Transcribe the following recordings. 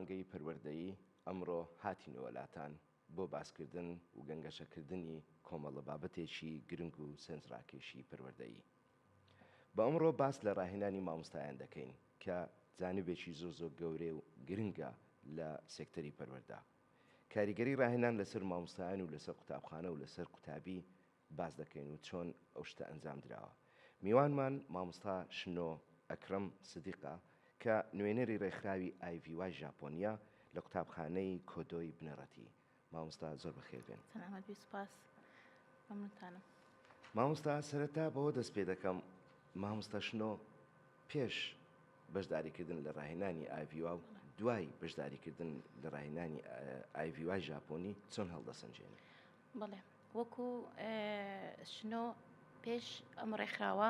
قوتابخانگەی پەروەردەیی ئەمڕۆ هاتینەوە لاتان بۆ باسکردن و گەنگەشەکردنی کۆمەڵە بابەتێکی گرنگ و سەرنجڕاکێشی پەروەردەیی. بە ئەمڕۆ باس لە ڕاهێنانی مامۆستایان دەکەین کە جانبێکی زۆر گەورەی و گرنگە لە سێکتەری پەروەردە. کاریگەری ڕاهێنان لەسەر مامۆستایان و لەسەر قوتابخانە و لەسەر قوتابی باس دەکەین و چۆن ئەو شتە ئەنجام درراوە. میوانمان مامۆستا شنۆ ئەکرەم سدیقە کە نوێنەری ڕێکخراوی ئایڤیوای ژاپۆنیا لە قوتابخانەی کۆدۆی بنەڕەتی. مامۆستا زۆر بەخێربێن. مامۆستا سەرەتا بەوە دەست پێ دەکەم مامۆستا شنۆ پێش بەشداریکردن لە ڕاهێنانی ئایڤیوا و دوای بەشداریکردن لە ڕاهێنانی ئایڤیوای ژاپۆنی چۆن هەڵدەسەنجێن؟ بەڵێ وەکو شنۆ پێش ئەم ڕێکخراوە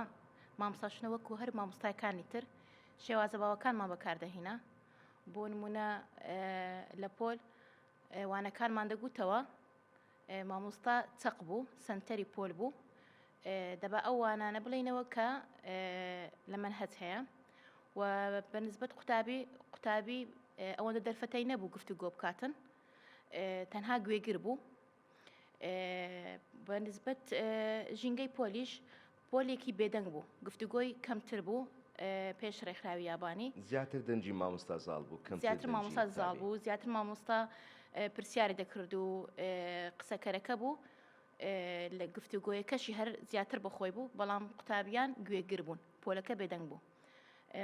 مامۆستا شنۆ وەکو هەر مامۆستایەکانی تر شێوازە باوەکانمان بەکاردەهێنا. بۆ نمونە لە پۆل وانەکانمان دەگوتەوە مامۆستا چەق بوو، سەنتەری پۆل بوو، دەبا ئەو وانانە بڵێنەوە کە لە مەنهەج هەیە و بەنسبەت قوتابی ئەوەندە دەرفەتەی نەبوو گفتوگۆ بکاتن، تەنها گوێگر بوو. بەنسبەت ژینگەی پۆلیش پۆلێکی بێدەنگ بوو، گفتوگۆی کەمتر بوو پێش ڕێکخراوی یابانی. زیاتر دەنجی مامۆستا زاڵ بوو، زیاتر مامۆستا زاڵ بوو، زیاتر مامۆستا پرسیاری دەکرد و قسەکەرەکە بوو لە گفتوگۆیەکەشی هەر زیاتر بەخۆی بوو، بەڵام قوتابیان گوێگر بوون، پۆلەکە بێدەنگ بوو.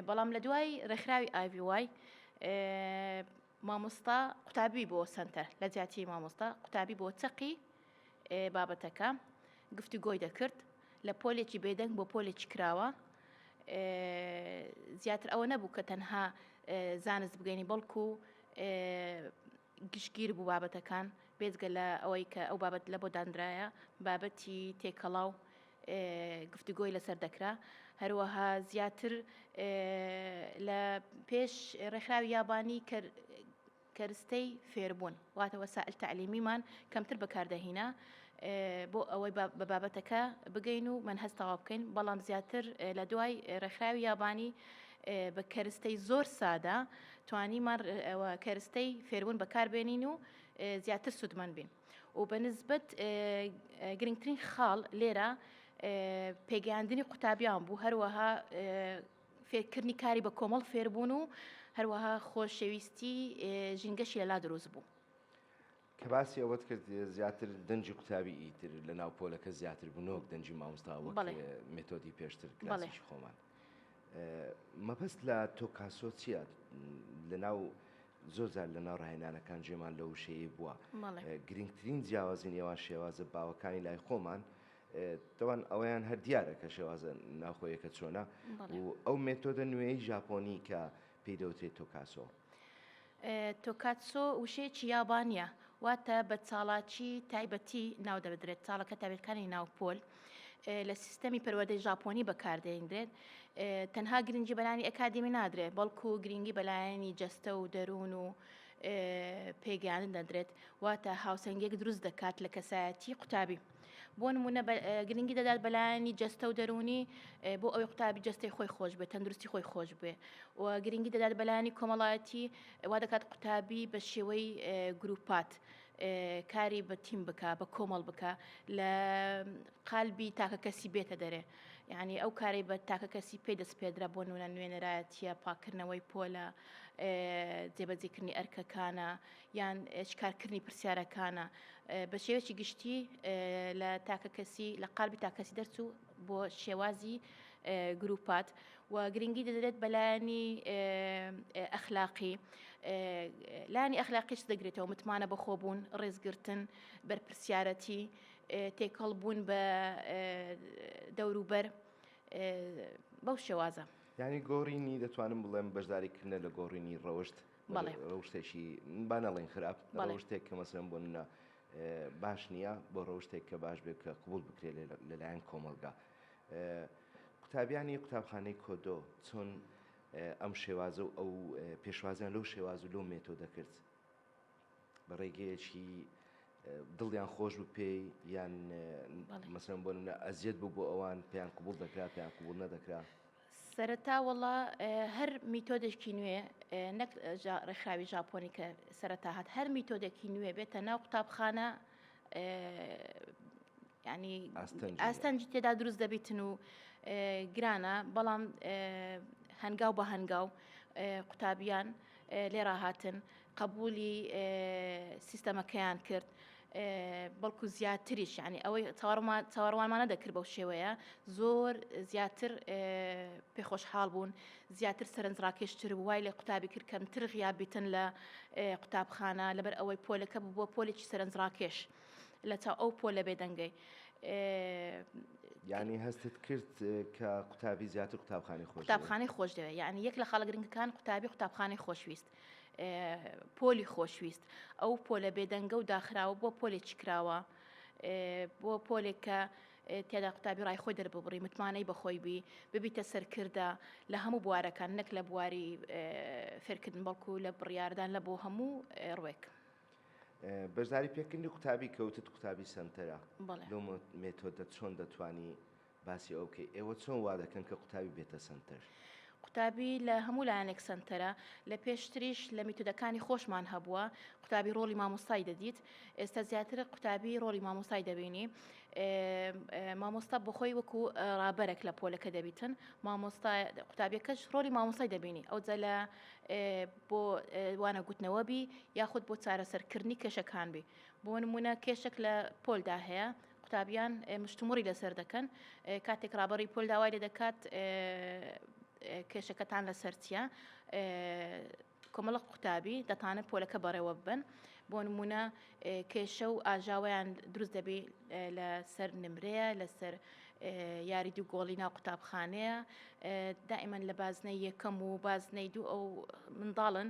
بەڵام لە دوای ڕێکخراوی ئایڤیوای مامۆستا قوتابی بۆ سەنتەر لە جیاتی مامۆستا قوتابی بۆ چەقی بابەتەکە گفتوگۆی دەکرد لە پۆلێکی بێدەنگ بۆ پۆلێکی کراوە. زیاتر ئەوە نەبوو کە تەنها زانست بگەینی بەڵکو گشتگیر بوو بابەتەکان بێجگە لە ئەوەی کە ئەو بابەت لە بۆ دانرایە بابەتی تێکەڵاو گفتوگۆی لەسەر دەکرا. هەروەها زیاتر لە پێش ڕێکخراوی یابانی کەرستەی فێربوون واتە وەسائل تەعلیمیمان کەمتر بەکاردەهێنا بۆ ئەوەی بە بابەتەکە بگەین و مەنهەج تەواو بکەین. بەڵام زیاتر لە دوای ڕێکخراوی یابانی بە کەرستەی زۆر سادا توانیمان کەرستەی فێربوون بەکاربێنین و زیاتر سودمەند بین. و بەنسبەت گرنگترین خاڵ لێرە پێگەیاندنی قوتابیان بوو، هەروەها فێرکردنی کاری بە کۆمەڵ فێربوون و هەروەها خۆشەویستی ژینگەشی لەلا دروست بوو. کە باسی ئەوەت کرد زیاتر دەنجی قوتابی ئیتر لە ناو پۆلەکە زیاتر بوونەوەک دەنجی مامۆستا وەک مێتۆدی پێشتر کلاسیکی خۆمان. مەبەست لە تۆکاسۆ چییە؟ لە ناو زۆرجار لە ناو ڕاهێنانەکان جێمان لەو شەیە بووە گرنگترین جیاوازی نێوان شێوازە باوەکانی لای خۆمان دەوان ئەوەیان هەر دیارە کە شێوازە ناوخۆیەکە چۆنە و ئەو مێتۆدە نوێی ژاپۆنی کە پێی دەوترێت تۆکاسۆ. تۆکاتسۆ وشەیەکی یابانیە، واتە بە چاڵاکی تایبەتی ناو دەبدرێت، چاڵەکە تایبەتەکانی ناو پۆل لە سیستەمی پەروەردەی ژاپۆنی بەکاردێنرێت. تەنها گرنگی بەلایانی ئەکادمی نادرێت، بەڵکو گرنگی بەلایانی جەستە و دەروون و پێگەیاندن دەدرێت، واتە هاوسەنگێک دروست دەکات لە کەسایەتی قوتابی. بۆ نمونە گرنگی دەدات بەلایانی جەستە و دەرونی بۆ ئەوەی قوتابی جەستەی خۆی خۆش بێت، تەندروستی خۆی خۆش بێ، و گرنگی دەدات بەلایانی کۆمەڵایەتی وا دەکات قوتابی بە شێوەی گروپات کاری بە تیم بکە، بە کۆمەڵ بکە، لە قالبی تاکە کەسی بێتە دەرێ. یعنی ئەو کاری بە تاکە کەسی پێی دەست پێدرا بۆ نمونە نوێنەرایەتیە، پاکردنەوەی پۆلە، جێبەجێکردنی ئەرکەکانە یان شکارکردنی پرسیارەکانە بە شێوەیەکی گشتی لە تاکە کەسی لە قالبی تاکەسی دەرچوو بۆ شێوازی گروپات. و گرنگی دەدرێت بەلایانی ئەخلاقی، لایانی ئەخلاقیش دەگرێتەوە متمانە بەخۆبوون، ڕێزگرتن، بەرپرسیارەتی، تێکەڵ بوون بە دەوروبەر بەو شێوازە. یعنی گۆڕینی دەتوانم بڵێم بەشداریکردنە لە گۆڕینی ڕەوشت ڕەوشتێکی با نەڵێن خراپ، ڕەوشتێک کە مەسەڵەن بۆ نمونە باش نییە بۆ ڕەوشتێک کە باش بێت کە قبول بکرێت لەلایەن کۆمەلگا. قوتابیانی قوتابخانەی کۆدۆ چۆن ئەم شێوازە و ئەو پێشوازیان لەو شێواز و لەو مێتۆدە کرد؟ بە ڕێگەیەکی دڵیان خۆش بوو پێی یان مەسەڵەن بۆ نمونە ئەزیەت بوو بۆ ئەوان پێیان قبول دەکرا پێیان قبول نەدەکرا؟ سەرەتا وەڵا هەر میتۆدێکی نوێ نەک ڕێکخراوی ژاپۆنی کە سەرەتا هات هەر میتۆدێکی نوێ بێتە ناو قوتابخانە ینی ئاستەنجی تێدا دروست دەبێتن و گرانە بەڵام هەنگاو بە هەنگاو قوتابیان لێرا هاتن قبولی سیستەمەکەیان کرد بەڵکو زیاتریش ینی ئەوەی چاوەڕوانمانە دەکرد بەو شێوەیە زۆر زیاتر پێخۆشحاڵ بوون زیاتر سەرنجڕاکێشتر وای لێ قوتابی کرد کەمتر غیابیتن لە قوتابخانە لەبەر ئەوەی پۆلەکە بووە پۆلێکی سەرنجڕاکێش لە چاو ئەو پۆلە بێدەنگەی یعنی هەستت کرد کە قوتابی زیاتر قوتابخانەی خۆش دەوێت یعنی یەک لە خاڵە گرنگەکان قوتابخانەی خۆشویست پۆلی خۆشویست ئەو پۆلە بێدەنگە و داخراوە بۆ پۆلێکی کراوە بۆ پۆلێک کە تێدا قوتابی ڕای خۆی دەرببڕی متمانەی بەخۆی بی ببیتە سەرکردە لە هەموو بوارەکان نەک لە بواری فێرکردن بەڵکو لە بڕیاردان لە بۆ هەموو ڕوێک بەشداری پێکردنی قوتابی کەوتت قوتابی سنتەرە لەو مێتۆدە چۆن دەتوانی باسی ئەو بکەی ئێوە چۆن وا دەکەن کە قوتابی بێتە سنتەر قوتابی لە هەموو لایەنێک سنتەرە لە پێشتریش لە میتۆدەکانی خۆشمان هەبووە قوتابی ڕۆڵی مامۆستای دەدیت ئێستا زیاتر قوتابی ڕۆڵی مامۆستای دەبینی مامۆستا بەخۆی وەکو ڕابەرێک لە پۆلەکە دەبیتن قوتابیەکەش ڕۆلی مامۆستای دەبینی ئەو جە لە بۆ وانە گوتنەوە بی یاخود بۆ چارەسەرکردنی کێشەکان بی بۆ نمونە کێشێک لە پۆلدا هەیە قوتابیان مشتومڕی لەسەر دەکەن کاتێک ڕابەری پۆل داوای لێ دەکات کێشەکەتان لەسەر چیە کۆمەڵە قوتابی دەتانە پۆلەکە بەڕێوە ببن بۆ نمونە کێشە و ئاژاویان دروست دەبێت لەسەر نمرەیە لەسەر یاری دوو گۆڵی ناو قوتابخانەیە دائیمەن لە بازنەی یەکەم و بازنەی دوو ئەو منداڵن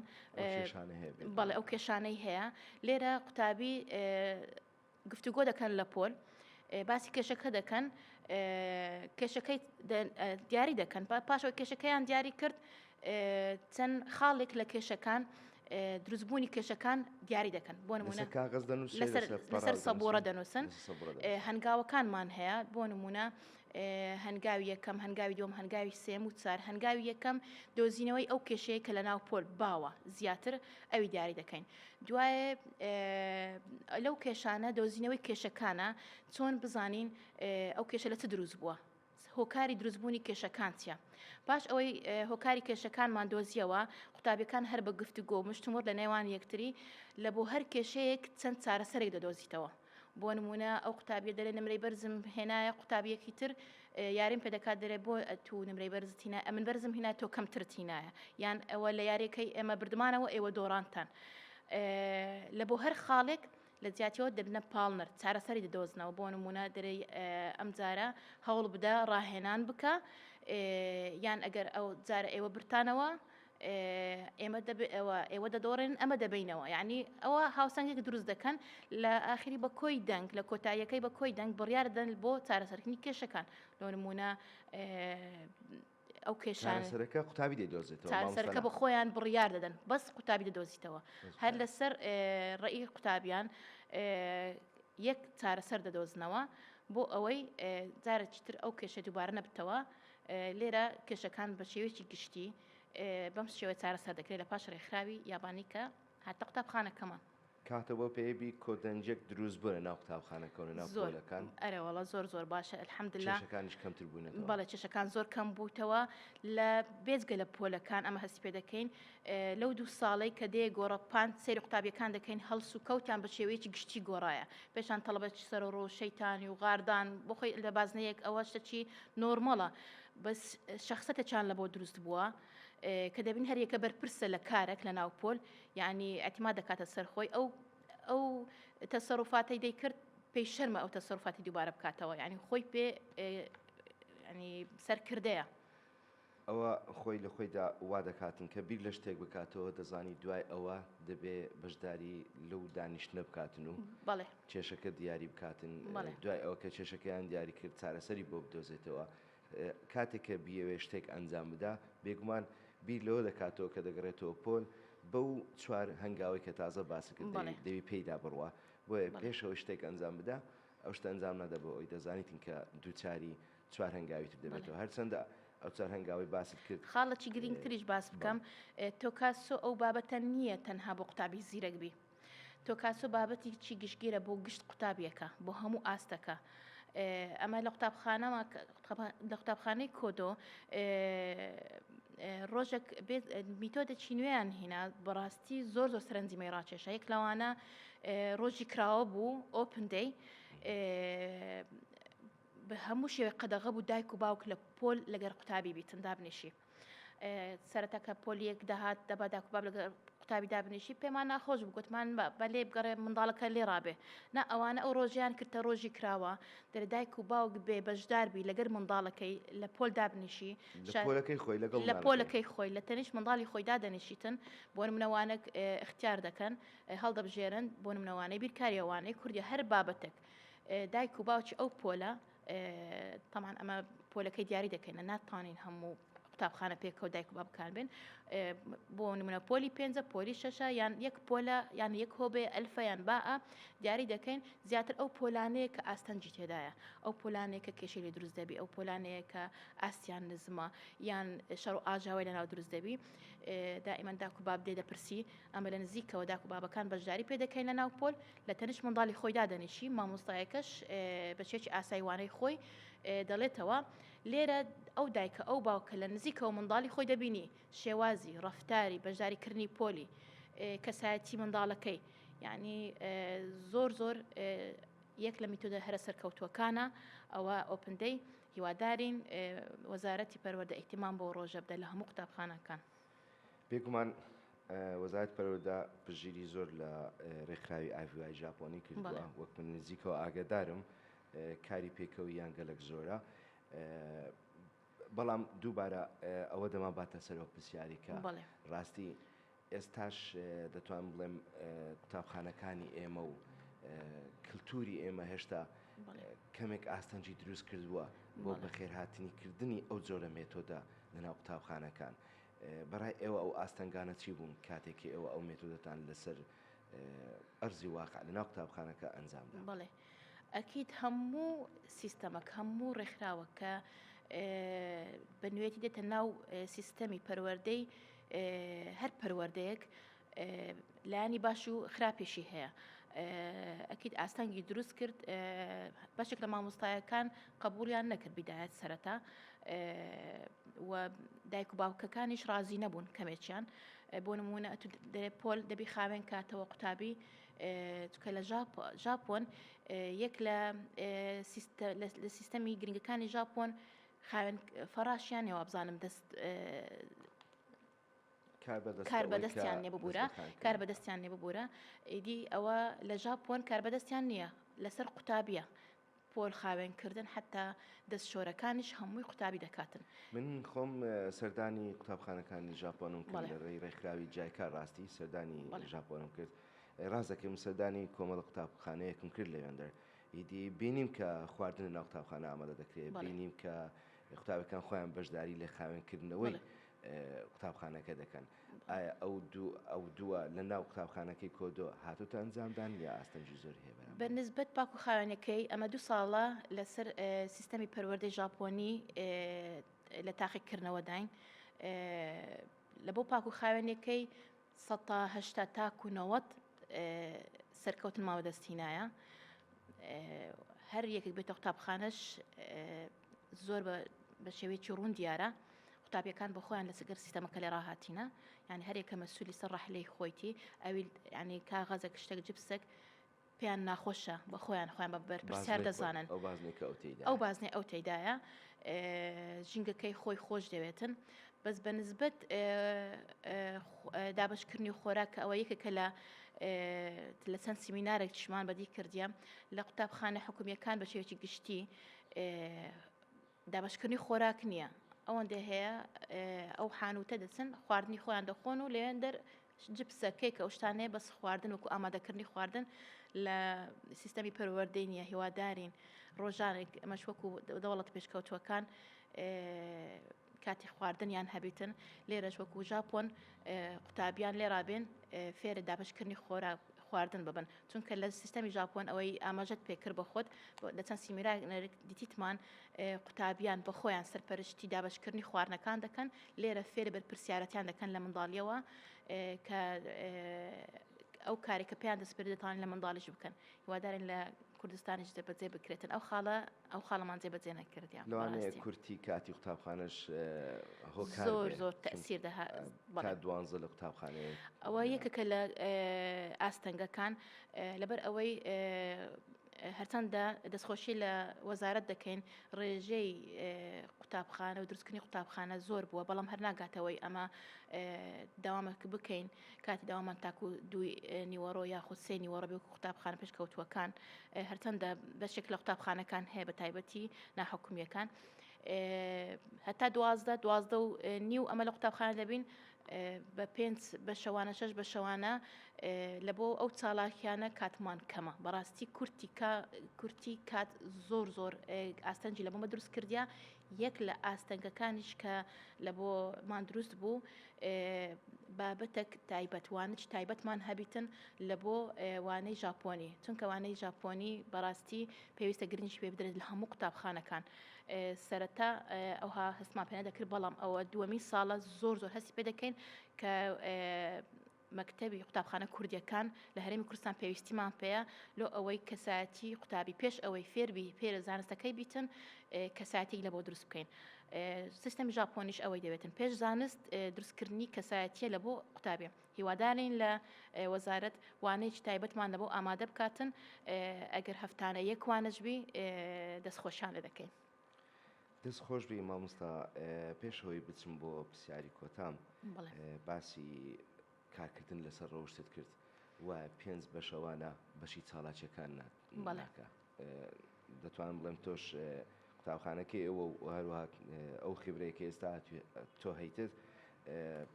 بەڵێ ئەو کێشانەی هەیە لێرە قوتابی گفتوگۆ دەکەن لە پۆل باسی کێشەکە دەکەن کێشەکەی دیاری دەکەن پاشەوە کێشەکەیان دیاری کرد چەند خاڵێک لە کێشەکان دروستبوونی کێشەکان دیاری دەکەن بۆ نمونە لەسەر سەبۆرە دەنووسن هەنگاوەکانمان هەیە بۆ نمونە هەنگاوی یەکەم هەنگاوی دووەم هەنگاوی سێم و چار هەنگاوی یەکەم دۆزینەوەی ئەو کێشەیە کە لە ناو پۆل باوە زیاتر ئەوی دیاری دەکەین دوایە لەو کێشانە دۆزینەوەی کێشەکانە چۆن بزانین ئەو کێشە لە چ دروست بووە هۆکاری دروستبوونی کێشەکان چیە پاش ئەوەی هۆکاری کێشەکانمان دۆزیەوە قوتابیەکان هەر بە گفتوگۆ مشتومڕ لە نێوان یەکتری لە بۆ هەر کێشەیەک چەند چارەسەرێک دەدۆزیتەوە بۆ نمونە ئەو قوتابیە دەرێ نمرەی بەرزم هێنایە قوتابیەکی تر یاریم پێدەکات دەرێ بۆ تو نمرەی بەرزتینە ئەمن بەرزم هێنا تۆ کەمترتینایە یان ئەوە لە یاریەکەی ئێمە بردمانەوە ئێوە دۆڕانتان لە بۆ هەر خاڵێک لە جیاتیەوە دەبنە پاڵنەر چارەسەری دەدۆزنەوە بۆ نمونە دەرەی ئەم جارە هەوڵ بدە ڕاهێنان بکە یان ئەگەر ئەو جارە ئێوە برتانەوە ئێمە ئێوە دەدۆڕێن ئەمە دەبینەوە یعنی ئەوە هاوسەنگێک دروست دەکەن لە ئاخری بە کۆی دەنگ لە کۆتاییەکەی بە کۆی دەنگ بڕیار دەن بۆ چارەسەرکردنی کێشەکان لۆ نمونە ئەو کێشانەکە قوتابی دەدۆزێتەوە چارەسەرکە بە خۆیان بڕیار دەدەن بەس قوتابی دەدۆزیتەوە هەر لەسەر ڕێی قوتابیان یەک چارەسەر دەدۆزنەوە بۆ ئەوەی جارێکی تر ئەو کێشە دووبارە نەبتەوە لێرە کێشەکان بە شێوەیەکی گشتی بەم شێوە چارەسەر دەکرێت لە پاش ڕێکخراوی یابانی کە هاتە قوتابخانەکەمان کاتەوە پێوی کۆدەنجێک دروست بووە ناو قوتابخانەکەون ناو پۆلەکان ئەرەوەڵە زۆر باشە الحەمدلله کێشەکانیش کەمتر بوونەوە بەڵێ کێشەکان زۆر کەم بووتەوە لە بێجگە لە پۆلەکان ئەمە هەستی پێ دەکەین لەو دوو ساڵەی کە دێ گۆڕەپان سەیری قوتابیەکان دەکەین هەڵس و کەوتیان بە شێوەیەکی گشتی گۆڕایە پێشان تەڵەبەتی سەر و ڕۆ شەیتانی و غاردان بۆ خۆی لە بازنەیەک ئەوە شتێکی نۆرمەڵە بەس شەخسەتێکیان لە بۆ دروست بووە کە دەبین هەر یەکە بەرپرسە لە کارێک لە ناو پۆل یعنی ئەتیما دەکاتە سەرخۆی ئەو تەسەڕوفاتی دەیکرد پێی شەرمە ئەو تەسەڕوفاتی دووبارە بکاتەوە یعنی خۆی پێ ینی سەرکردەیە ئەوە خۆی لە خۆیدا وا دەکاتن کە بیر لە شتێک بکاتەوە دەزانی دوای ئەوە دەبێ بەشداری لەو دانیشتنە بکاتن و بەڵێ کێشەکە دیاری بکاتن دوای ئەوە کە کێشەکەیان دیاری کرد چارەسەری بۆ بدۆزێتەوە کاتێککە بیەوێ شتێک ئەنجام بدا بێگومان بیر لەوە دەکاتەوە کە دەگەڕێتەوە پۆل بەو چوار هەنگاوی کە تازە باسی کرد دەوی پێیدا بڕوە بۆیە پێشەوە شتێک ئەنجام بدا ئەو شتە ئەنجام نەدەبەوە ئەوی دەزانیتن کە دووچاری چوار هەنگاوی تر دەبێتەوە هەرچەندە ئەو چەر هەنگاوی باست کرد خاڵەکی گرنگتریش باس بکەم تۆکاسۆ ئەو بابەتە نییە تەنها بۆ قوتابی زیرەک بی تۆکاسۆ بابەتی چی گشتگیرە بۆ گشت قوتابیەکە بۆ هەموو ئاستەکە ئەمە لە قوتابخانەوە لە قوتابخانەی کۆدۆ ڕۆژێک میتۆدێکی نوێیان هێنا بەڕاستی زۆر سەرنجیمەی ڕاکێشە یەک لەوانە ڕۆژی کراوە بوو ئۆپن دەی بە هەموو شێوەیە قەدەغە بوو دایک و باوک لە پۆل لەگەر قوتابی بیتن دابنیشی سەرەتاکە پۆلیەک داهات دەبا دایک و باب لەگەر قوتابی دابنیشی پێمان ناخۆش بوو گوتمان بەلێ بگەڕێ منداڵەکە لێ ڕابێ نا ئەوانە ئەو ڕۆژیان کردە ڕۆژی کراوە دەرە دایک و باوک بێ بەشداربی لەگەر منداڵەکەی لە پۆل دابنیشی لە پۆلەکەی خۆی لە تەنیش منداڵی خۆی دادەنیشیتن بۆ نمونەوانێک اختیار دەکەن هەڵدەبژێرن بۆ نمونەوانەی بیرکاریەوانەی کوردی هەر بابەتێک دایک و باوکی ئەو پۆلە طبعا ئەمە پۆلەکەی دیاری دەکەین ناتوانین هەموو قوتابخانە پێکەوە دایک و باب بکار بێن بۆ نمونە پۆلی 5 پۆلی 6 یان یەک پۆلە یان یەک هۆبێ ئەلفە یان باە دیاری دەکەین زیاتر ئەو پۆلانەیە کە ئاستەنجی تێدایە ئەو پۆلانەیە کە کێشەی لێ دروست دەبی ئەو پۆلانەیە کە ئاستیان نزمە یان شەڕ و ئاژاوی لەناو دروست دەبی دائیمەن داک و باب دێ دەپرسی ئەمە لە نزیکەوە داک و بابەکان بەشداری پێ دەکەین لەناو پۆل لە تەنیش منداڵی خۆی دادەنیشی مامۆستایەکەش بەچێکی ئاسایوانەی خۆی دەڵێتەوە لێرە ئەو دایکە ئەو باوکە لە نزیکەوە منداڵی خۆی دەبینی شێوازی ڕەفتاری بەشداریکردنی پۆلی کەسایەتی منداڵەکەی یعنی زۆر یەک لە میتۆدە هەرە سەرکەوتووەکانە ئەوە ئۆپندەی هیوادارین وەزارەتی پەروەردە ئیحتیمام بۆ ڕۆژە بدە لە هەموو قوتابخانەکان بێگومان وەزارەتی پەروەردە پژگیری زۆر لە ڕێکخراوی ئاڤیای ژاپۆنی کردووە وەک من نزیکەوە ئاگادارم کاری پێکەوەی یان گەلک زۆرە بەڵام دووبارە ئەوە دەما باتە سەرەوە پرسیاریکە ڕاستی ئێستاش دەتوانم بڵێم قوتابخانەکانی ئێمە و کللتوری ئێمە هێشتا کەمێک ئاستەنجی دروست کردووە بۆ بەخێرهاتنیکردنی ئەو جۆرە مێتۆدە لەناو قوتابخانەکان بەڕای ئێوە ئەو ئاستەنگانە چی بوون کاتێکی ئێوە ئەو مێتۆدەتان لەسەر ئەرزی واقع لەناو قوتابخانەکە ئەنجامدا بەڵێ ئەکید هەموو سیستەمەک هەموو ڕێکخراوەکە بەنوێتی دێتە ناو سیستەمی پەروەردەی هەر پەروەردەیەک لایانی باش و خراپێشی هەیە ئەکید ئاستانگی دروست کرد بەشێک لە مامۆستایەکان قبولیان نەکرد بیدایەت سەرەتا و دایک و باوکەکانیش ڕازی نەبوون کەمێکیان بۆ نمونە دەرێ پۆل دەبی خاوێن کاتەوە قوتابی کە لە ژاپۆن یەک لە سیستەمی گرنگەکانی ژاپۆن خاوێن فەراشیان ێوە بزانم دەست کار بەدەستیان نێ ببوورە کار بەدەستیان نێ ببوورە ئیدی ئەوە لە ژاپۆن کار بەدەستیان نییە لەسەر قوتابیە پۆل خاوێنکردن حتا دەست شۆرەکانیش هەمووی قوتابی دەکاتن من خۆم سەردانی قوتابخانەکانی ژاپۆنم کرد لە ڕێکخراوی جایکار ڕاستی سەردانی ژاپۆنم کرد ڕاست دەکەم سەردانی کۆمەڵە قوتابخانەیەکم کرد لەوێندەر ئیدی بینیم کە خواردن ناو قوتابخانە ئامادە دەکرێت بینیم کە قوتابەکان خۆیان بەشداری لە خاوێنکردنەوەی قوتابخانەکە دەکەن ئایا ئەو دووە لە ناو قوتابخانەکەی کۆدۆ هاتوتە ئەنجامدان یا ئاستەنجی زۆر هەیە بە نسبەت پاک و خاوێنەکەی ئەمە 2 ساڵە لەسەر سیستەمی پەروەردەی ژاپۆنی لە تاقیکردنەوە داین لە بۆ پاک و خاوێنەکەی 180 تاکو 90 سەرکەوتن ماوەدەستهینایە هەر یەکێک بێتە قوتابخانەش زۆر بە شێوەیەکی ڕوون دیارە قوتابیەکان بە خۆیان لەسەر سیستەمەکە لێ ڕاهاتینە یعنی هەر یەکە مەسوولی سەر ڕەحلەی خۆیتی ئەوی ینی کاغەزێک شتێک جبسێک پێیان ناخۆشە بە خۆیان بە بەرپرسیار دەزانن ئەو بازنەی ئەو تێدایە ژینگەکەی خۆی خۆش دەوێتن بەس بە نسبەت دابشکردنی خۆراک ئەوە یەکێکە لە چەند سیمینارێک چشمان بەدی کردیە لە قوتابخانە حکومیەکان بە شێوەیەکی گشتی دابشکردنی خۆراک نییە ئەوەندە هەیە ئەو حانوتە دەچن خواردنی خۆیان دەخۆن و لێن دەر جبسەکەی کە ئەو شتانەیە بەس خواردن وەکو ئامادەکردنی خواردن لە سیستەمی پەروەردەی نییە هیوادارین ڕۆژانێک ئەمەش وەکو دەوڵەت پێشکەوتووەکان کاتی خواردنیان هەبێتن لێرەش وەکو ژاپۆن قوتابیان لێرابێن فێرە دابشکردنی خواردن ببن چونکە لە سیستەمی ژاپۆن ئەوەی ئاماژەت پێکرد بە خۆت لە چەند سیمیرا دیتیتمان قوتابیان بە خۆیان سەرپەرشتی دابشکردنی خواردنەکان دەکەن لێرە فێرە بەرپرسیارەتیان دەکەن لە منداڵیەوە کە ئەو کارێکە پێیان دەست دەتوانن لە منداڵیش بکەن هیوادارن لە کوردستانیش دەبەجێ بکرێتن ئەو خاڵەمان جێبەجێ نەکردیان لەوانەیە کورتی کاتی قوتابخانەش زۆر تەسیر دەها دوانزە لە قوتابخانەیە ئەوە یەکەکە لە ئاستەنگەکان لەبەر ئەوەی هەرچەندە دەستخۆشی لە وەزارەت دەکەین ڕێژەی قوتابخانە و دروستکردنی قوتابخانە زۆر بووە بەڵام هەر ناگاتەوەی ئەمە داوامەک بکەین کاتی داوامان تاکو دوی نیوەڕۆ یاخود سێ نیوەڕۆ بێ قوتابخانە پێشکەوتووەکان هەرچەندە بەشێک لە قوتابخانەکان هەیە بە تایبەتی ناحکومیەکان هەتا دوازدە و نیو ئەمە لە قوتابخانە دەبین بە 5 بە شەوانە 6 بە شەوانە لە بۆ ئەو چالاکیانە کاتمان کەمە بەڕاستی کورتی کات زۆر ئاستەنجی لە بۆمە دروست کردیا یەک لە ئاستەنگەکانیش کە لە بۆمان دروست بوو بابەتێک تایبەتوانش تایبەتمان هەبیتن لە بۆ وانەی ژاپۆنی چونکە وانەی ژاپۆنی بەڕاستی پێویستە گرنگی پێ بدرێت لە هەموو قوتابخانەکان سەرەتا ئەوها هەستمان پێ نەدەکرد بەڵام ئەوە دووەمی ساڵە زۆر هەستی پێ دەکەین کە مەکتەبی قوتابخانە کوردیەکان لە هەرێمی کوردستان پێویستیمان پێەیە لۆ ئەوەی کەسایەتی قوتابی پێش ئەوەی فێربی پێرە زانستەکەی بیتن کەسایەتی لە بۆ دروست بکەین سیستەمی ژاپۆنیش ئەوەی دەبێتن پێش زانست دروستکردنی کەسایەتیە لە بۆ قوتابێ هیوادارین لە وەزارەت وانەیەکی تایبەتمان لە بۆ ئامادە بکاتن ئەگەر هەفتانە یەکوانەشبی دەستخۆشیان لە دەکەین دەستخۆش بی مامۆستا پێشەوەی بچم بۆ پرسیاری کۆتام باسی کارکردن لەسەر ڕەوشتت کرد و 5 بەشەوانە بەشی چالاکیەکان ناکە دەتوانم بڵێم تۆش قوتابخانەکەی ئەوە و هەروەها ئەو خبرەیەکە ئێستا تۆ هەیتت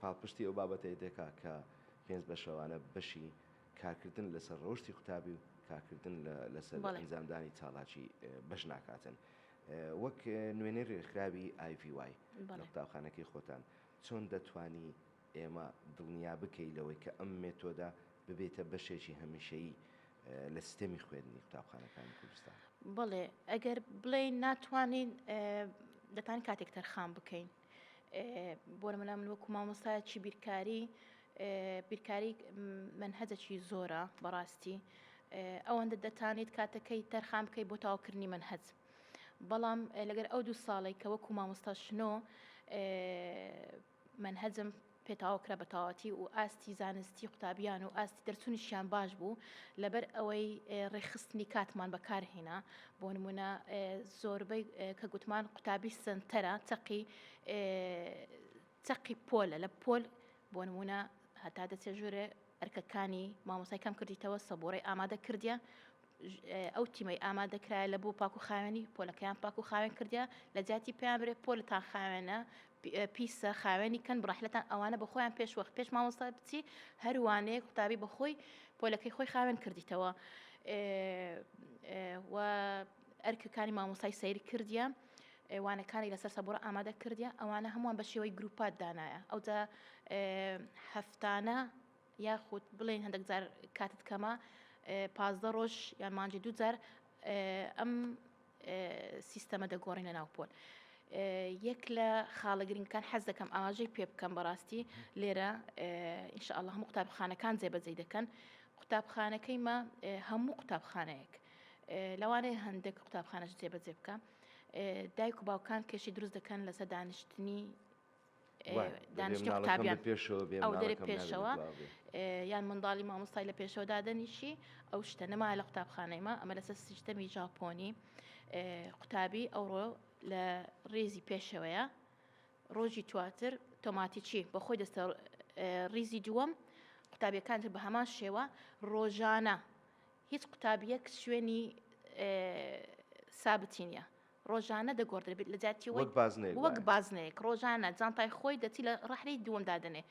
پاڵپشتی ئەو بابەتەیە دەکا کە 5 بەشەوانە بەشی کارکردن لەسەر ڕەوشتی قوتابی و کارکردن لەسەر ئەنجامدانی چالاکی بەش ناکاتن وەک نوێنەی ڕێکخراوی IVY لە قوتابخانەکەی خۆتان چۆن دەتوانی ئێمە دڵنیا بکەی لەوەی کە ئەم مێتۆدا ببێتە بەشێکی هەمیشەیی لە سیستەمی خوێندنی قوتابخانەکانی کوردستان بڵێ ئەگەر بڵێین ناتوانین دەتوانین کاتێک تەرخان بکەین بۆ نمونە من وەکو مامۆستایەکی بیرکاری منهەجێکی زۆرە بەڕاستی ئەوەندە دەتوانیت کاتەکەی تەرخان بکەی بۆ تاواکردنی منهەج بەڵام لەگەر ئەو 2 ساڵی کە وەکو مامۆستا شنۆ منهەجم پێتاوەکرا بە تەواوەتی و ئاستی زانستی قوتابیان و ئاستی دەرچوونیشیان باش بوو لەبەر ئەوەی ڕێخستنی کاتمان بەکارهێنا بۆ نمونە زۆربەی کە گوتمان قوتابی سنتەرە چەقی پۆلە لە پۆل بۆ نمونە هەتا دەچێت ژوورێ ئەرکەکانی مامۆسای کەم کردیتەوە سەبۆڕی ئامادە کردیا ئەو تیمەی ئامادەکرایە لە بۆ پاک و خاوێنی پۆلەکەیان پاک و خاوێن کردیا لە جاتی پێیان برێ پۆلتان خاوێنە پیسە خاوێنی کەن بڕاحلەتان ئەوانە بە خۆیان پێش وەخت پێش مامۆستا بچی هەروانەیە قوتابی بە خۆی پۆلەکەی خۆی خاوێن کردیتەوە و ئەرکەکانی مامۆستای سەیری کردیا وانەکانی لەسەر سەبۆڕە ئامادە کردیا ئەوانە هەمووان بە شێوەی گروپات دانایە ئەوجا هەفتانە یاخود بڵێن هەندێک جار کاتت کەمە 15 ڕۆژ یان مانجی 2 جار ئەم سیستەمە دەگۆڕینە ناو پۆل یەک لە خاڵە گرنگەکان حەز دەکەم ئاماژەی پێ بکەم بەڕاستی لێرە ئینشاءالله هەموو قوتابخانەکان جێبەجێ دەکەن قوتابخانەکەیمە هەموو قوتابخانەیەک لەوانەیە هەندێک قوتابخانەش جێبەجێ بکە دایک و باوکان کێشی دروست دەکەن لەسەر دانیشتنی قوتابیان ئەو دەرێ پێشەوە یان منداڵی مامۆستای لە پێشەوە دادەنیشی ئەو شتە نەمایە لە قوتابخانەیمە ئەمە لەسەر سیستەمی ژاپۆنی قوتابی ئەوڕۆ لە ڕێزی پێشەوەیە ڕۆژی تواتر تۆماتیکی بەخۆی دەستە ڕیزی دووەم قوتابیەکان بە هەمان شێوە ڕۆژانە هیچ قوتابیەک شوێنی سابتی نییە ڕۆژانە دەگۆڕ دەبێت لە جاتی وەک بازنەیەک ڕۆژانە جانتای خۆی دەچی لە ڕەحلەی دووەم دادنێ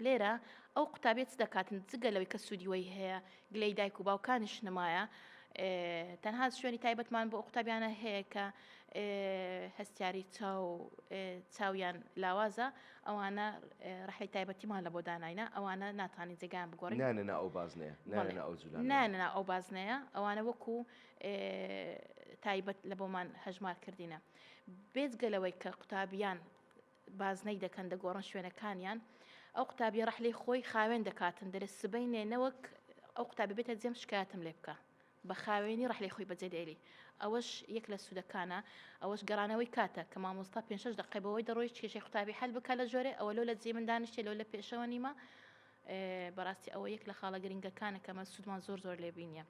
لێرە ئەو قوتابێت دەکاتن جگە لەوەی کە سوودیوەی هەیە گلەی دایک و باوکانیش نمایە تەنها شوێنی تایبەتمان بۆ قوتابیانە هەیە کە هەستیاری چاویان لاوازە ئەوانە ڕحلی تایبەتیمان لە بۆ داناینە ئەوانە ناتوانین جێگیان بگۆڕین نانەنا ئەو بازنەیە نانەنا ئەو جوولانە نانەنا ئەو بازنەیە ئەوانە وەکو تایبەت لە بۆمان هەژمار کردینە بێجگەلەوەی کە قوتابیان بازنەی دەکەن دەگۆڕن شوێنەکانیان ئەو قوتابی ڕحلی خۆی خاوێن دەکاتن دەرە سبەی نێنەوەک ئەو قوتابی بێتە جێم شکایەتم لێ بکە بە خاوێنی ڕحلی خۆی بەجێدێری ئەوەش یەک لە سوودەکانە ئەوەش گەڕانەوەی کاتە کە مامۆستا 5 دقیقەبەوەی دەڕۆی کێشەی قوتابی حل بکە لە ژۆرێ ئەوە لەو لە جێ من دانیشتێ لەو لە پێشەوە نیمە بەڕاستی ئەوە یەک لە خاڵە گرنگەکانە کەمە سوودمان زۆر لێبینیە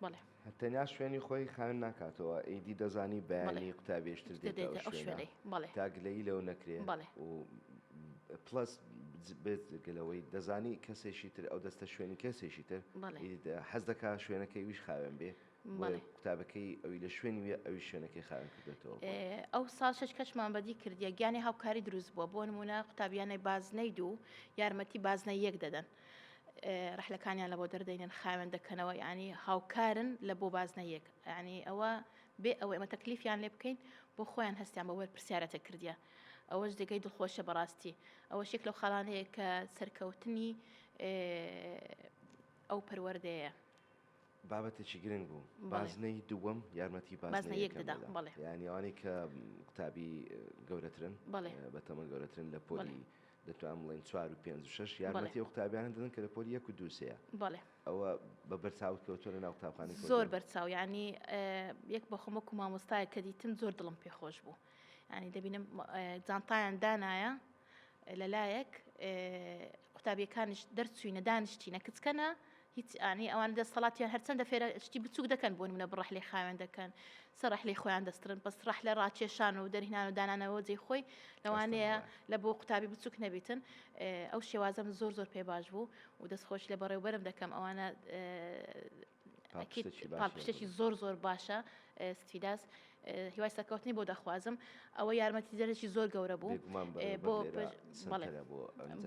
بەڵێ هەتەنیا شوێنی خۆی خاوێن ناکاتەوە ئیدی دەزانی بەیانی قوتابێشتر دێتە ئەو شوێنەی تاگلەی لەو نەکرێ و پلس بێتگەلەوەی دەزانی کەسێکی تر ئەو دەستە شوێنی کەسێکی تر حەز دەکا شوێنەکەی ویش خاوێن بێ قوتابەکەی ئەوی لە شوێنی وێ ئەوی شوێنەکەی خاوێن کردێتەوە ئەو ساڵ شش کەچمان بەدی کردیە گیانی هاوکاری دروست بووە بۆ نمونە قوتابیانەی بازنەی دوو یارمەتی بازنەی یەک دەدەن ڕحلەکانیان لە بۆ دەردەینن خاوێن دەکەنەوە ینی هاوکارن لە بۆ بازنە یەک ینی ئەوە بێ ئەوە ئەمە تەکلیفیان لێ بکەین بۆ خۆیان هەستیان بە وەرپرسیارەتە کردیە ئەوەش دەگەی دڵخۆشە بەڕاستی ئەوە شێک لەو خاڵانەیە کە سەرکەوتنی ئەو پەروەردەیە بابەتێکی گرنگ بوو بازنەی دووەم یارمەتی بازنە یەک دەدا بەڵێ یعنی ئەوانەی کە قوتابی گەورەترن بەتەمەن گەورەترن لە پۆلی دەتوانم بڵێن 4 و 5 و 6 یارمەتی ئەو قوتابیان دەدەن کە لە پۆلی 1 و 2 سەیە ئەوە بە بەرچاوت کەوتووە لە ناو قوتابخانەی زۆر بەرچاو ینی یەک بە خۆمە و مامۆستایە کە دیتم زۆر دڵم پێخۆش بوو ینی دەبینم جانتایان دانایە لەلایەک قوتابیەکانش دەرچوینە دانیشتینە کچکەنە هیچ ئانی ئەوان دەسەڵاتیان هەرچەندە فێرە شتی بچووک دەکەن بۆ نمونە بڕەحلێ خاوێن دەکەن سەرڕەحلەی خۆیان دەسترن بەس ڕەحلە ڕاکێشان و دەرهێنان و دانانەوە جێی خۆی لەوانەیە لە بۆ قوتابی بچووک نەبیتن ئەو شێوازەم زۆر پێ باش بوو و دەستخۆش لە بەڕێوبەرم دەکەم ئەوانە پاڵپشتێکی زۆر باشە ستیداس هیوای سەرکەوتنی بۆ دەخوازم ئەوە یارمەتی دەرەکی زۆر گەورە بوو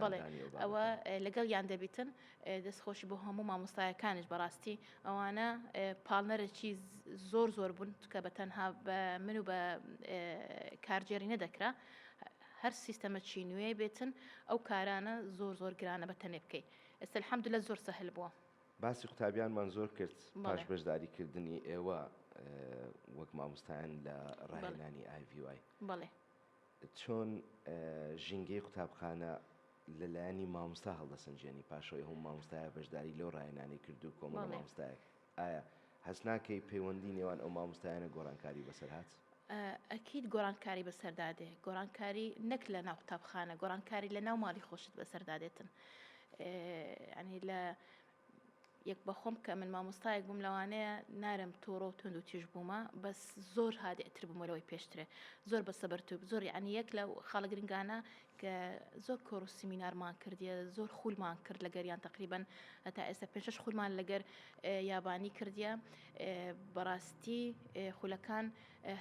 بڵێ ئەوە لەگەڵ یان دەبیتن دەستخۆشی بۆ هەموو مامۆستایەکانش بەڕاستی ئەوانە پاڵنەرێکی زۆر بوون کە بە تەنها بە من و بە کارجێری نەدەکرا هەر سیستەمەکی نوێ بێتن ئەو کارانە زۆر گرانە بە تەنێ بکەیت ئێستا الحەمدولillah زۆر سەهل بووە باسی قوتابیانمان زۆر کرد پاش بەشداریکردنی ئێوە وەک مامۆستایان لە ڕاهێنانی IVY بەڵێ چۆن ژینگەی قوتابخانە لەلایەنی مامۆستا هەڵدەسەنجێنی پاشەوەی هەموو مامۆستایە بەشداری لەو ڕاهێنانی کرد و کۆمەڵ مامۆستایەک ئایا هەست ناکەی پەیوەندی نێوان ئەو مامۆستایانە گۆڕانکاری بەسەر هات ئەکید گۆڕانکاری بەسەردادێ گۆڕانکاری نەک لە ناو قوتابخانە گۆڕانکاری لە ناو ماڵی خۆشت بەسەردادێتن ینی لە یەک بەخۆم کە من مامۆستایەک بووم لەوانەیە نارم تۆڕە و تند و تیژ بوومە بەس زۆر هادئتر بوومەوەی پێشترێ زۆر بە سەبەرتوب زۆر ینی یەک لە خاڵە گرنگانە کە زۆر کۆڕ و سیمینارمان کردیە زۆر خولمان کرد لەگەریان تقریبان هەتا ئێستا 5 خولمان لەگەر یابانی کردیە بەڕاستی خولەکان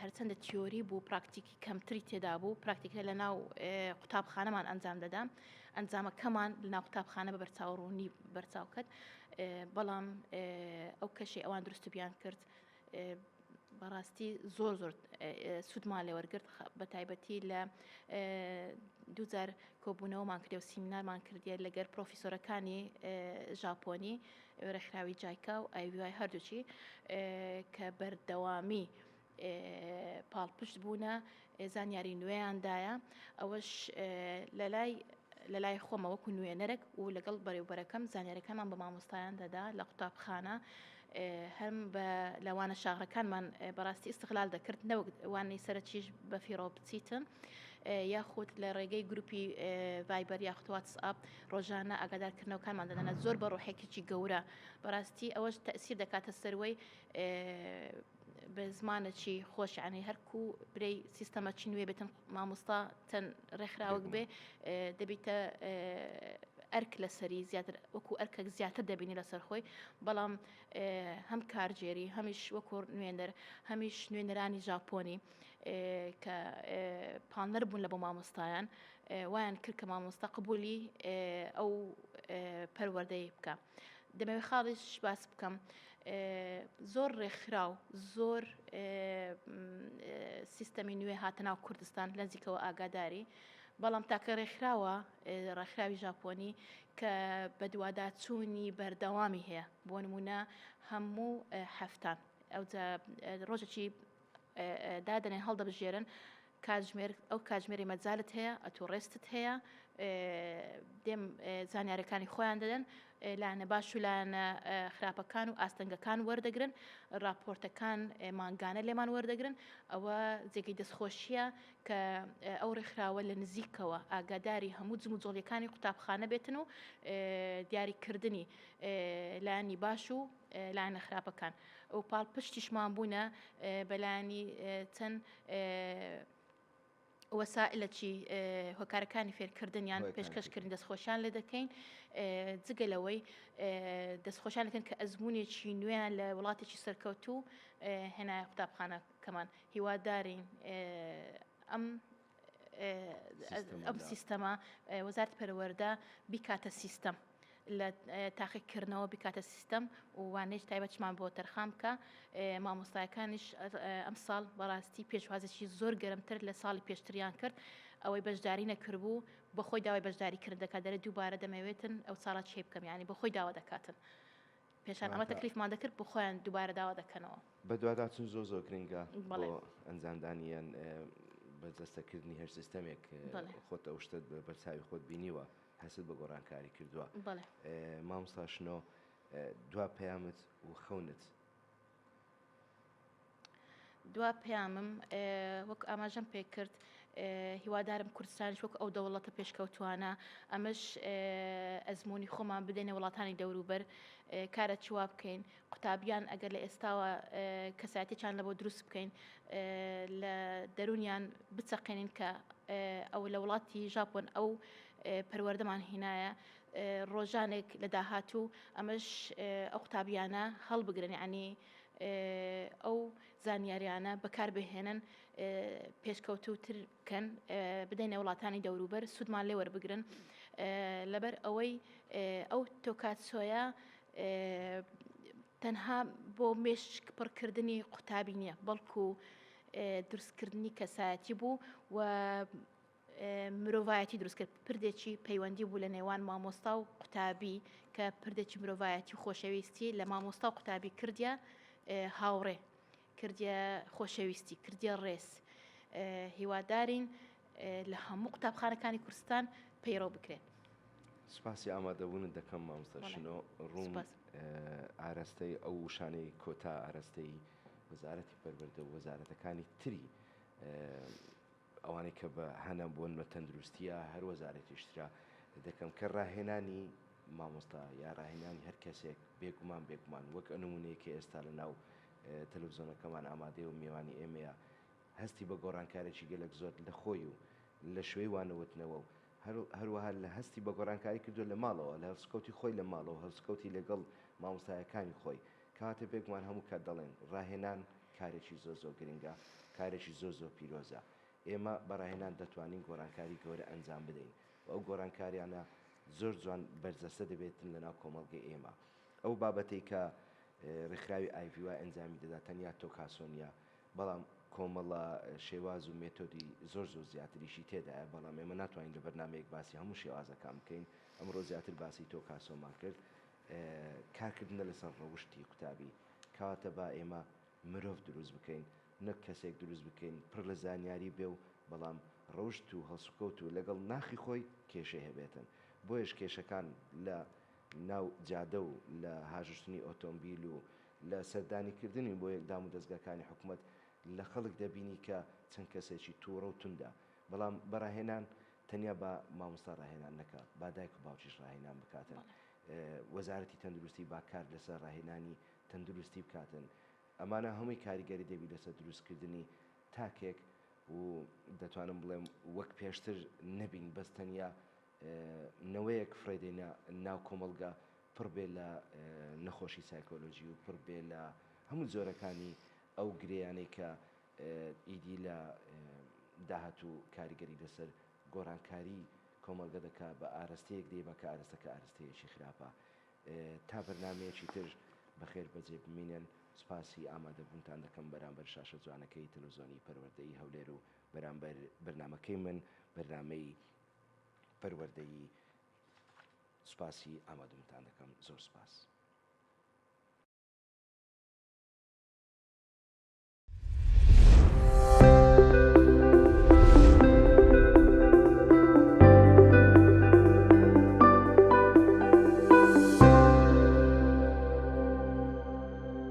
هەرچەندە تیۆری بوو پراکتیکی کەمتری تێدا بوو پراکتیکە لە ناو قوتابخانەمان ئەنجام دەدام ئەنجامەکەمان لە ناو قوتابخانە بە بەرچاوڕوونی بەرچاوکەت بەڵام ئەو کەشی ئەوان دروستبیان کرد بەڕاستی زۆر سوودمان لێ وەرگرت بە تایبەتی لە دووجار کۆبوونەوەمان کردێ و سیمینارمان کردیە لەگەر پرۆفیسۆرەکانی ژاپۆنی ڕێکخراوی جایکا و IVY هەردووچی کە بەردەوامی پاڵپشت بوونە زانیاری نوێیاندایە ئەوەش لەلای خۆمە وەکو نوێنەرێک و لەگەڵ بەڕێوبەرەکەم زانیاریەکانمان بە مامۆستایان دەدا لە قوتابخانە هەم بە لەوانە شاغرەکانمان بەڕاستی ئیستیغلال دەکرد نەوەک وانەی سەرەکیش بە فیڕۆ بچیتن یاخود لە ڕێگەی گروپی ڤایبەر یاخود واتسئاپ ڕۆژانە ئاگادارکردنەوەکانمان دەدەنە زۆر بە ڕۆحێکێکی گەورە بەڕاستی ئەوەش تەئسیر دەکاتە سەروەی بە زمانێکی خۆش عنی هەرکوو برەی سیستەمەکی نوێ بێتن مامۆستا تەن ڕێکخراوەک بێ دەبیتە ئەرک لەسەری زیاتر وەکو ئەرکێک زیاتر دەبینی لەسەر خۆی بەڵام هەم کارجێری هەمیش وەکو نوێنەر هەمیش نوێنەرانی ژاپۆنی کە پاڵنەر بوون لە بۆ مامۆستایان وایان کرد کە مامۆستا قبولی ئەو پەروەردەی بکە دەمەوێت خاڵیش باس بکەم زۆر ڕێکخراو زۆر سیستەمی نوێ هاتە ناو کوردستان لە نزیکەوە ئاگاداری بەڵام تاکە ڕێکخراوە ڕێکخراوی ژاپۆنی کە بە دوواداچوونی بەردەوامی هەیە بۆ نمونە هەموو هەفتان ئەو ڕۆژێکی دادنێن هەڵدەبژێرن ئەو کاتژمێری مەجالت هەیە ئەتۆڕێستت هەیە دێم زانیاریەکانی خۆیان دەدەن لاەنە باش و لاەنە خراپەکان و ئاستەنگەکان وەردەگرن راپۆرتەکان مانگانە لێمان وەردەگرن ئەوە جێگەی دەستخۆشیە کە ئەو ڕێکخراوە لە نزیکەوە ئاگاداری هەموو جم و جۆڵیەکانی قوتابخانە بێتن و دیاریکردنی لایانی باش و لایەنە خراپەکان ئەو پاڵ پشتیشمان بوونە بەلایانی چەند وەسائلەکی هۆکارەکانی فێرکردنیان پێشکەشکردنی دەستخۆشیان لێ دەکەین جگە لەوەی دەستخۆشیان دەکەن کە ئەزمموونێکی نوێیان لە وڵاتێکی سەرکەوتوو هێنایە قوتابخانەکەمان هیوادارین ئەم سیستەمە وەزارەتی پەروەردە بیکاتە سیستەم لە تاقیکردنەوە بکاتە سیستەم و وانەیەک تایبەتمان بۆ تەرخام بکە مامۆستایەکانیش ئەم ساڵ بەڕاستی پێشوازێکی زۆر گەرمتر لە ساڵی پێشتریان کرد ئەوەی بەشداری نەکردبوو بەخۆی داوای بەشداریکردن دەکات دەرە دووبارە دەمەوێتن ئەو ساڵات چێ بکەم یعنی بەخۆی داوا دەکاتن پێشان ئەمە تەکلیفمان دەکرد بۆ خۆیان دووبارە داوا دەکەنەوە بە دوواداچون زۆر گرنگە بۆ ئەنجامدانیان بەجەستەکردنی هەر سیستەمێک خۆت ئەو شتت بەرچاوی خۆت بینیوە هەست بە گۆڕانکاری کردووە مامۆستاشنۆ دوا پەیامت و خەونت دوا پەیامم وەک ئاماژەم پێ کرد هیوادارم کوردستانیش وەک ئەو دەوڵەتە پێشکەوتوانە ئەمەش ئەزمموی خۆمان بدەینە وڵاتانی دەوروبەر کارە چوا بکەین قوتابیان ئەگەر لە ئێستاوە کەساتێکیان لە بۆ دروست بکەین لە دەرونیان بچەقێنین کە ئەو لە وڵاتی ژاپۆن ئەو پەروەردەمان هینایە ڕۆژانێک لە داهاتوو ئەمەش ئەو قوتابیانە هەڵبگرن عنی ئەو زانیاریانە بەکاربهێنن پێشکەوتوتر بکەن بدەینە وڵاتانی دەوروبەر سوودمان لێ وەربگرن لەبەر ئەوەی ئەو تۆکاتسۆیە تەنها بۆ مێشک پڕکردنی قوتابی نییە بەڵکو دروستکردنی کەسایەتی بوو و مرۆڤایەتی دروستکرد پردێکی پەیوەندی بوو لە نێوان مامۆستا و قوتابی کە پردێکی مرۆڤایەتی و خۆشەویستی لە مامۆستا و قوتابی کردیا هاوڕێ کردە خۆشەویستی کردە ڕێز هیوادارین لە هەموو قوتابخانەکانی کوردستان پەیڕۆ بکرێت سپاسی ئامادەبوونت دەکەم مامۆستاشنۆ ڕوون ئاراستەی ئەو شانەی کۆتا ئاراستەی وەزارەتی پەروەردە و وەزارەتەکانی تری ئەوانەی کە بە هەنە بوون بە تەندروستیە هەر وەزارەتیشترا دەکەم کە ڕاهێنانی مامۆستا یا ڕاهێنانی هەر کەسێک بێگومان وەک ئەنمونەیەکە ئێستا لە ناو تەلەڤیزۆنەکەمان ئامادەی و میێوانی ئێمەیە هەستی بە گۆڕانکارێکی گەلک زۆر لە خۆی و لە شوێی وانەوتنەوە و هەروەها لە هەستی بە گۆڕانکاری کردو لە ماڵەوە لە هەڵسکەوتی خۆی لە ماڵەوە هەڵسکەوتی لەگەڵ مامۆستایەکانی خۆی کاتە بێگومان هەموو کات دەڵێن ڕاهێنان کارێکی زۆر گرنگە کارێکی زۆر پیرۆزە ئێمە بەڕاهێنان دەتوانین گۆڕانکاری گەورە ئەنجام بدەین و ئەو گۆڕانکاریانە زۆر جوان بەرزەسە دەبێتن لەناو کۆمەڵگەی ئێمە ئەو بابەتەی کە ڕێکخراوی ئایڤ ئەنجامی دەدا تەنیا تۆکاسۆنیە بەڵام کۆمەڵە شێواز و مێتۆدی زۆر زیاتریشی تێدایە بەڵام ئێمە ناتوانین لە بەرنامەیەک باسی هەموو شێوازەکان بکەین ئەمڕۆ زیاتر باسی تۆکاسۆمان کرد کارکردنە لەسەر ڕەوشتی قوتابی کەواتە با ئێمە مرۆڤ دروست بکەین نەک کەسێک دروست بکەین پڕ لە زانیاری بێ و بەڵام ڕەوشت و هەڵسوکەوت و لەگەڵ ناخی خۆی کێشەی هەبێتن بۆیش کێشەکان لە ناو جادە و لە هاژشتنی ئۆتۆمبیل و لە سەردانیکردنی بۆ یەکدام و دەستگاکانی حکوومەت لە خەڵک دەبینی کە چەند کەسێکی تووڕە و توندا بەڵام بەڕاهێنان تەنیا بە مامۆستا ڕاهێنان نەکات با دایک و باوکیش ڕاهێنان بکاتن وەزارەتی تەندروستی با کار لەسەر ڕاهێنانی تەندروستی بکاتن ئەمانە هەمووی کاریگەری دەبی لەسەر دروستکردنی تاکێک و دەتوانم بڵێم وەک پێشتر نەبین بەس تەنیا نەوەیەک فرێدەینە ناو کۆمەلگا پڕ بێ لە نەخۆشی سایکۆلۆژی و پڕ بێ لە هەموو جۆرەکانی ئەو گرەیانەی کە ئیدی لە داهاتوو کاریگەری لەسەر گۆڕانکاری کۆمەلگە دەکا بە ئاراستەیەک دێ بەکە ئاراستەکە ئاراستەیەکی خراپە تا بەرنمەیەکی تر بەخێر بەجێ بمینن سپاسی ئامادەبوونتان دەکەم بەرامبەر شاشە جوانەکەی تەلەڤیزیۆنی پەروەردەیی هەولێر و بەرامبەر بەرنمەکەی من بەرنمەی پەروەردەیی سوپاسی ئامادەبوونتان دەکەم زۆر سپاس.